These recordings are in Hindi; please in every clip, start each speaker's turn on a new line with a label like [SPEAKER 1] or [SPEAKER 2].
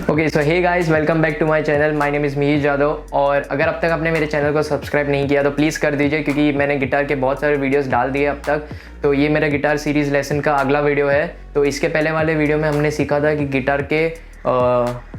[SPEAKER 1] Okay so hey guys, welcome back to my channel. My name is Mihir Jadhav. और अगर अब तक आपने मेरे चैनल को सब्सक्राइब नहीं किया तो प्लीज़ कर दीजिए, क्योंकि मैंने गिटार के बहुत सारे वीडियोस डाल दिए अब तक। तो ये मेरा गिटार सीरीज़ लेसन का अगला वीडियो है। तो इसके पहले वाले वीडियो में हमने सीखा था कि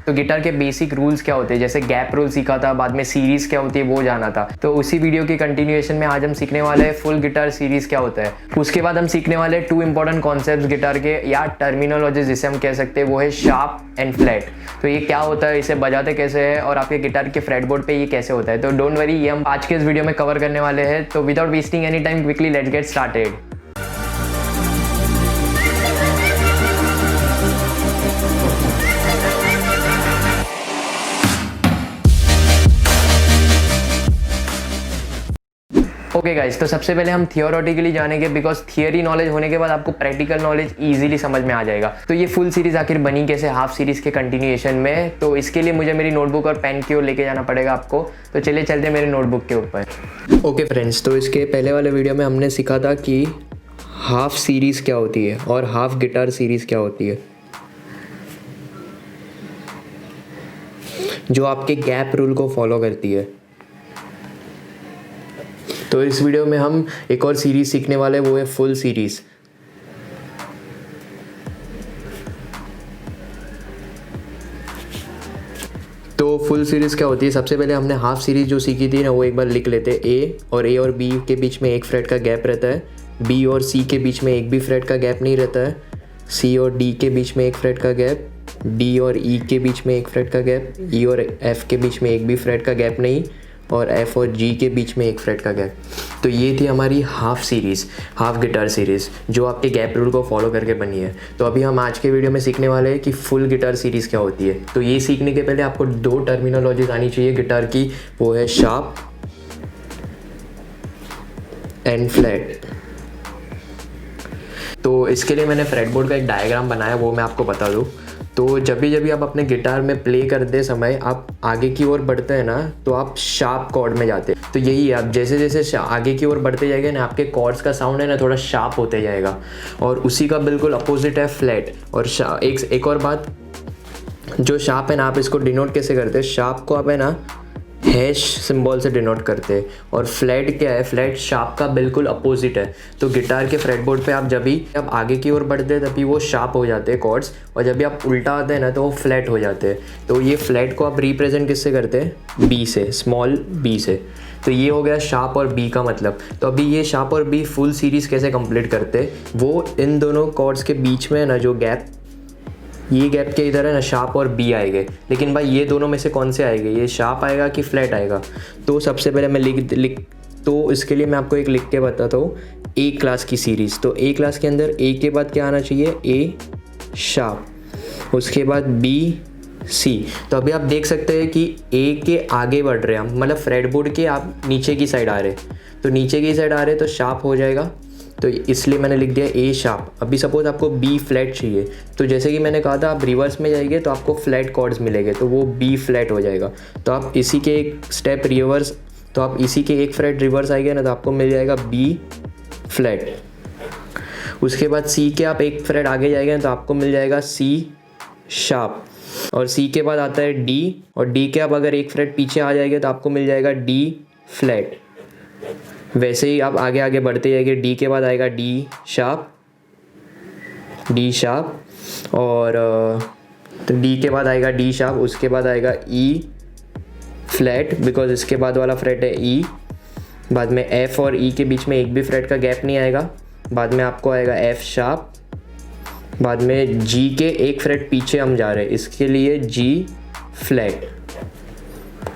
[SPEAKER 1] गिटार के बेसिक रूल्स क्या होते हैं, जैसे गैप रूल सीखा था, बाद में सीरीज़ क्या होती है वो जाना था। तो उसी वीडियो की कंटिन्यूएशन में आज हम सीखने वाले हैं फुल गिटार सीरीज़ क्या होता है। उसके बाद हम सीखने वाले हैं 2 इंपॉर्टेंट कॉन्सेप्ट्स गिटार के, या टर्मिनोलॉजी जिसे हम कह सकते हैं, वो है शार्प एंड फ्लैट। तो ये क्या होता है, इसे बजाते कैसे है और आपके गिटार के फ्रेटबोर्ड पे ये कैसे होता है। तो डोंट वरी, ये हम आज के इस वीडियो में कवर करने वाले हैं। तो without wasting any time, quickly let's get started. Okay guys, तो सबसे पहले हम थियोरेटिकली जानेंगे, बिकॉज थियरी नॉलेज होने के बाद आपको प्रैक्टिकल नॉलेज इजीली समझ में आ जाएगा। तो ये फुल सीरीज आखिर बनी कैसे हाफ सीरीज के कंटिन्यूएशन में, तो इसके लिए मुझे मेरी नोटबुक और पेन की ओर लेके जाना पड़ेगा आपको। तो चलिए चलते हैं मेरे नोटबुक के ऊपर। ओके फ्रेंड्स, तो इसके पहले वाले वीडियो में हमने सीखा था कि हाफ सीरीज क्या होती है और हाफ गिटार सीरीज क्या होती है, जो आपके गैप रूल को फॉलो करती है। तो इस वीडियो में हम एक और सीरीज सीखने वाले, वो है फुल सीरीज। तो फुल सीरीज क्या होती है, सबसे पहले हमने हाफ सीरीज जो सीखी थी ना, वो एक बार लिख लेते हैं। ए और बी के बीच में एक फ्रेट का गैप रहता है, बी और सी के बीच में एक भी फ्रेट का गैप नहीं रहता है, सी और डी के बीच में एक फ्रेट का गैप, डी और ई के बीच में एक फ्रेट का गैप, ई और एफ के बीच में एक भी फ्रेट का गैप नहीं, और एफ और जी के बीच में एक फ्रेट का गैप। तो ये थी हमारी half series, half guitar series, जो आपके गैप रूल को फॉलो करके बनी है। तो अभी हम आज के वीडियो में सीखने वाले हैं कि फुल गिटार सीरीज़ क्या होती है। तो ये सीखने के पहले आपको 2 टर्मिनोलॉजीज आनी चाहिए गिटार की, वो है शार्प एंड फ्लैट। तो इसके लिए मैंने फ्रेटबोर्ड का एक डायग्राम बनाया, वो मैं आपको बता दूँ। तो जब भी आप अपने गिटार में प्ले करते समय आप आगे की ओर बढ़ते हैं ना, तो आप शार्प कॉर्ड में जाते हैं। तो यही है, आप जैसे जैसे आगे की ओर बढ़ते जाएंगे ना, आपके कॉर्ड्स का साउंड है ना थोड़ा शार्प होते जाएगा। और उसी का बिल्कुल अपोजिट है फ्लैट। और एक और बात, जो शार्प है ना, आप इसको डिनोट कैसे करते हैं, शार्प को आप है ना हैश सिंबल से डिनोट करते हैं। और फ्लैट क्या है, फ्लैट शार्प का बिल्कुल अपोजिट है। तो गिटार के फ्रेटबोर्ड पे आप आगे की ओर बढ़ते हैं तभी वो शार्प हो जाते हैं कॉर्ड्स, और जब भी आप उल्टा आते हैं ना तो वो फ्लैट हो जाते हैं। तो ये फ्लैट को आप रिप्रेजेंट किससे करते हैं, बी से, स्मॉल बी से। तो ये हो गया शार्प और बी का मतलब। तो अभी ये शार्प और बी फुल सीरीज़ कैसे कंप्लीट करते हैं, वो इन दोनों कॉर्ड्स के बीच में है ना जो गैप, ये गैप के इधर है ना शार्प और बी आएंगे। लेकिन भाई ये दोनों में से कौन से आएंगे, ये शार्प आएगा कि फ्लैट आएगा। तो सबसे पहले मैं लिख तो इसके लिए मैं आपको एक लिख के बताता हूँ, ए क्लास की सीरीज़। तो ए क्लास के अंदर ए के बाद क्या आना चाहिए, ए शार्प, उसके बाद बी सी। तो अभी आप देख सकते हैं कि ए के आगे बढ़ रहे हैं हम, मतलब फ्रेटबोर्ड के आप नीचे की साइड आ रहे हैं। तो नीचे की साइड आ रहे हैं तो शार्प हो जाएगा, तो इसलिए मैंने लिख दिया ए शार्प। अभी सपोज आपको बी फ्लैट चाहिए, तो जैसे कि मैंने कहा था, आप रिवर्स में जाएंगे तो आपको फ्लैट कॉर्ड्स मिलेंगे, तो वो बी फ्लैट हो जाएगा। तो आप इसी के एक स्टेप रिवर्स, तो आप इसी के एक फ्रेट रिवर्स आएंगे ना, तो आपको मिल जाएगा बी फ्लैट। उसके बाद सी के आप एक फ्रेट आगे जाएंगे तो आपको मिल जाएगा सी शार्प। और सी के बाद आता है डी, और डी के आप अगर एक फ्रेट पीछे आ जाएंगे तो आपको मिल जाएगा डी फ्लैट। वैसे ही आप आगे आगे बढ़ते जाएंगे, डी के बाद आएगा डी शार्प, डी शार्प, और तो डी के बाद आएगा डी शार्प, उसके बाद आएगा ई फ्लैट, बिकॉज इसके बाद वाला फ्रेट है ई। बाद में एफ और ई के बीच में एक भी फ्रेट का गैप नहीं आएगा। बाद में आपको आएगा एफ शार्प। बाद में जी के एक फ्रेट पीछे हम जा रहे हैं, इसके लिए जी फ्लैट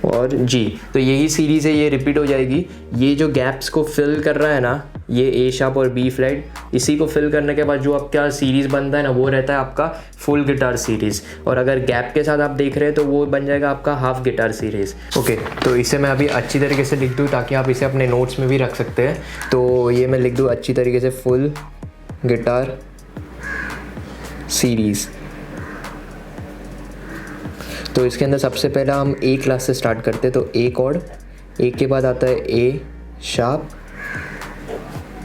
[SPEAKER 1] और जी। तो यही सीरीज़ है, ये रिपीट हो जाएगी। ये जो गैप्स को फिल कर रहा है ना, ये ए शार्प और बी फ्लैट, इसी को फिल करने के बाद जो आपका सीरीज़ बनता है ना, वो रहता है आपका फुल गिटार सीरीज़। और अगर गैप के साथ आप देख रहे हैं तो वो बन जाएगा आपका हाफ गिटार सीरीज़। ओके, तो इसे मैं अभी अच्छी तरीके से लिख दूँ ताकि आप इसे अपने नोट्स में भी रख सकते हैं। तो ये मैं लिख दूँ अच्छी तरीके से, फुल गिटार सीरीज़। तो इसके अंदर सबसे पहला हम ए क्लास से स्टार्ट करते हैं। तो ए कॉर्ड, ए के बाद आता है ए शार्प,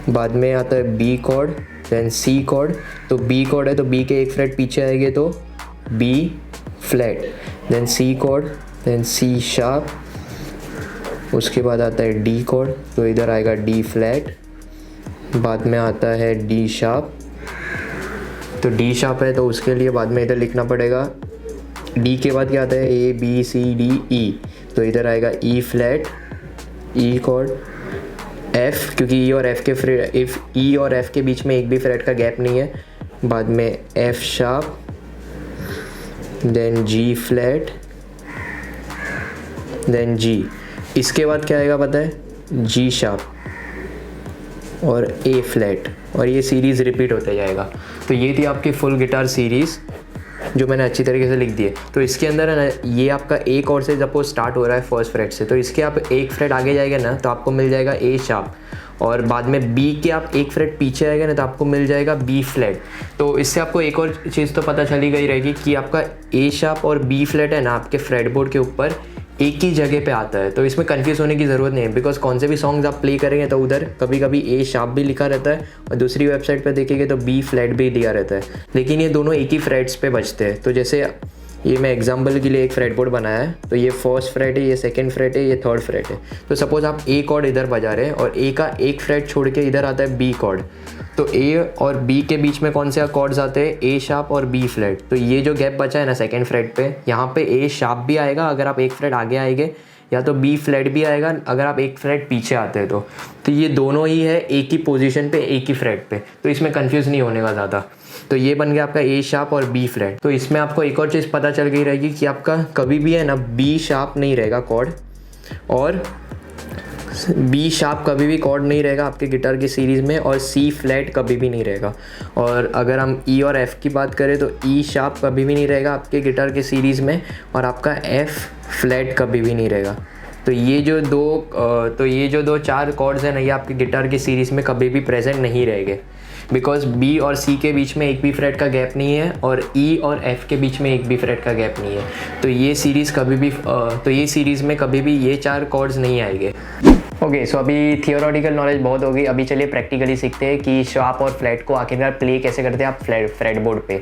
[SPEAKER 1] बाद में आता है बी कॉर्ड, देन सी कॉर्ड। तो बी कॉर्ड है तो बी के एक फ्रेट पीछे आएंगे तो बी फ्लैट, देन सी कॉर्ड, देन सी शार्प, उसके बाद आता है डी कॉर्ड, तो इधर आएगा डी फ्लैट, बाद में आता है डी शार्प। तो डी शार्प है तो उसके लिए बाद में इधर लिखना पड़ेगा, डी के बाद क्या आता है A B C D E, तो इधर आएगा ई फ्लैट, ई कॉर्ड, एफ, क्योंकि ई और एफ के बीच में एक भी फ्रेट का गैप नहीं है, बाद में एफ शार्प, देन जी फ्लैट, देन जी। इसके बाद क्या आएगा पता है, जी शार्प और ए फ्लैट, और ये सीरीज़ रिपीट होते जाएगा। तो ये थी आपकी फुल गिटार सीरीज़ जो मैंने अच्छी तरीके से लिख दी है। तो इसके अंदर है ना, ये आपका ए कॉर्ड से सपोज स्टार्ट हो रहा है फर्स्ट फ्रेट से, तो इसके आप एक फ्रेट आगे जाएगा ना तो आपको मिल जाएगा ए शार्प, और बाद में बी के आप एक फ्रेट पीछे आएगा ना तो आपको मिल जाएगा बी फ्लैट। तो इससे आपको एक और चीज़ तो पता चली गई रहेगी कि आपका ए शार्प और बी फ्लैट है ना आपके फ्रेटबोर्ड के ऊपर एक ही जगह पे आता है। तो इसमें कंफ्यूज होने की ज़रूरत नहीं है, बिकॉज कौन से भी सॉन्ग्स आप प्ले करेंगे तो उधर कभी कभी ए शार्प भी लिखा रहता है और दूसरी वेबसाइट पे देखेंगे तो बी फ्लैट भी दिया रहता है, लेकिन ये दोनों एक ही फ्रेट्स पे बजते हैं। तो जैसे ये मैं एग्जांपल के लिए एक फ्रेटबोर्ड बनाया है, तो ये फर्स्ट फ्रेट है, ये सेकंड फ्रेट है, ये थर्ड फ्रेट है। तो सपोज आप ए कॉर्ड इधर बजा रहे हैं और ए का एक फ्रेट छोड़ के इधर आता है बी कॉर्ड, तो ए और बी के बीच में कौन से कॉर्ड्स आते हैं, ए शार्प और बी फ्लैट। तो ये जो गैप बचा है ना सेकंड फ्रेट पे, यहाँ पे ए शार्प भी आएगा अगर आप एक फ्रेट आगे आएंगे, या तो बी फ्लैट भी आएगा अगर आप एक फ्रेट पीछे आते हैं। तो ये दोनों ही है एक ही पोजीशन पे, एक ही फ्रेट पे, तो इसमें कंफ्यूज नहीं होने का ज़्यादा। तो ये बन गया आपका ए शार्प और बी फ्लैट। तो इसमें आपको एक और चीज़ पता चल गई रहेगी कि आपका कभी भी है ना बी शार्प नहीं रहेगा कॉर्ड, और बी शार्प कभी भी कॉर्ड नहीं रहेगा आपके गिटार की सीरीज़ में, और सी फ्लैट कभी भी नहीं रहेगा। और अगर हम ई और एफ़ की बात करें तो ई शार्प कभी भी नहीं रहेगा आपके गिटार की सीरीज़ में, और आपका एफ़ फ्लैट कभी भी नहीं रहेगा। तो ये जो दो चार कॉर्ड्स हैं ना, ये आपके गिटार की सीरीज़ में कभी भी प्रेजेंट नहीं रहेंगे, बिकॉज बी और सी के बीच में एक भी फ्रेट का गैप नहीं है, और ई और एफ़ के बीच में एक भी फ्रेट का गैप नहीं है। तो ये सीरीज़ में कभी भी ये चार कॉर्ड्स नहीं आएंगे। ओके, सो अभी थियोरेटिकल नॉलेज बहुत होगी, अभी चलिए प्रैक्टिकली सीखते हैं कि शार्प और फ्लैट को आखिरकार प्ले कैसे करते हैं आप फ्रेटबोर्ड पे।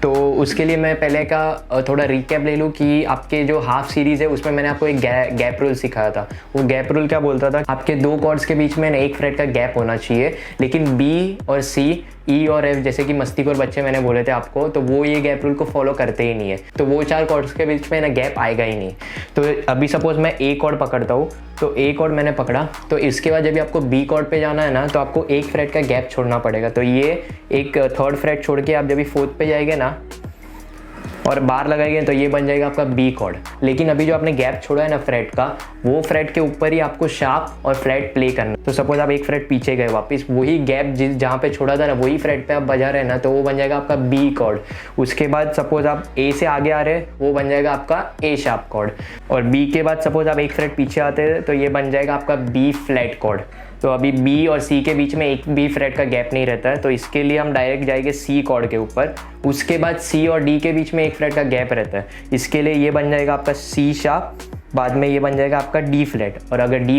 [SPEAKER 1] तो उसके लिए मैं पहले का थोड़ा रिकैप ले लूँ कि आपके जो हाफ सीरीज़ है उसमें मैंने आपको एक गैप रूल सिखाया था। वो गैप रूल क्या बोलता था, आपके दो कॉर्ड्स के बीच में एक फ्रेट का गैप होना चाहिए, लेकिन बी और सी, ई और एफ जैसे कि मस्तीखोर बच्चे मैंने बोले थे आपको, तो वो ये गैप रूल को फॉलो करते ही नहीं है, तो वो चार कॉर्ड्स के बीच में ना गैप आएगा ही नहीं। तो अभी सपोज मैं ए कॉर्ड पकड़ता हूँ, तो ए कॉर्ड मैंने पकड़ा, तो इसके बाद जब आपको बी कॉर्ड पे जाना है ना तो आपको एक फ्रेट का गैप छोड़ना पड़ेगा। तो ये एक थर्ड फ्रेट छोड़ के आप जब भी फोर्थ पे जाएंगे ना और बार लगाएंगे तो ये बन जाएगा आपका बी कॉर्ड। लेकिन अभी जो आपने गैप छोड़ा है ना फ्रेट का, वो फ्रेट के ऊपर ही आपको शार्प और फ्लैट प्ले करना। तो सपोज आप एक फ्रेट पीछे गए, वापस वही गैप जहाँ पे छोड़ा था ना वही फ्रेट पे आप बजा रहे हैं ना, तो वो बन जाएगा आपका बी कॉर्ड। उसके बाद सपोज आप ए से आगे आ रहे हैं, वो बन जाएगा आपका ए शार्प कॉर्ड, और बी के बाद सपोज आप एक फ्रेट पीछे आते हैं तो ये बन जाएगा आपका बी फ्लैट कॉर्ड। तो अभी बी और सी के बीच में एक भी फ्रेट का गैप नहीं रहता है, तो इसके लिए हम डायरेक्ट जाएंगे सी कॉर्ड के ऊपर। उसके बाद सी और डी के बीच में एक फ्रेट का गैप रहता है, इसके लिए ये बन जाएगा आपका सी शार्प, बाद में ये बन जाएगा आपका डी फ्लैट, और अगर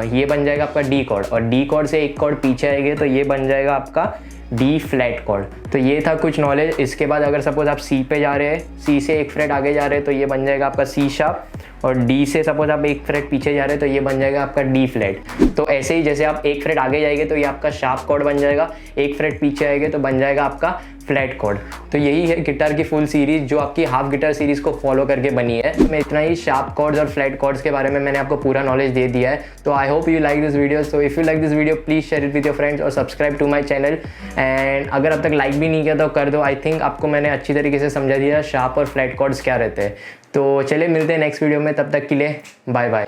[SPEAKER 1] ये बन जाएगा आपका डी कॉर्ड, और डी कॉर्ड से एक कॉर्ड पीछे आएंगे तो ये बन जाएगा आपका डी फ्लैट कॉर्ड। तो ये था कुछ नॉलेज। इसके बाद अगर सपोज आप सी पे जा रहे हैं, सी से एक फ्रेट आगे जा रहे हैं तो ये बन जाएगा आपका सी शार्प, और डी से सपोज आप एक फ्रेट पीछे जा रहे हैं तो ये बन जाएगा आपका डी फ्लैट। तो ऐसे ही जैसे आप एक फ्रेट आगे जाएंगे तो ये आपका शार्प कॉर्ड बन जाएगा, एक फ्रेट पीछे आएंगे तो बन जाएगा आपका फ्लैट कॉर्ड। तो यही है गिटार की फुल सीरीज जो आपकी हाफ गिटार सीरीज को फॉलो करके बनी है। मैं इतना ही शार्प कॉर्ड्स और फ्लैट कॉर्ड्स के बारे में मैंने आपको पूरा नॉलेज दे दिया है। तो I hope you like this video. So if you like this video please share it with your friends और subscribe to my channel. And अगर अब तक लाइक भी नहीं किया तो कर दो। आई थिंक आपको मैंने अच्छी तरीके से समझा दिया शार्प और फ्लैट कॉर्ड्स क्या रहते हैं। तो चलिए मिलते हैं नेक्स्ट वीडियो में, तब तक के लिए बाय बाय।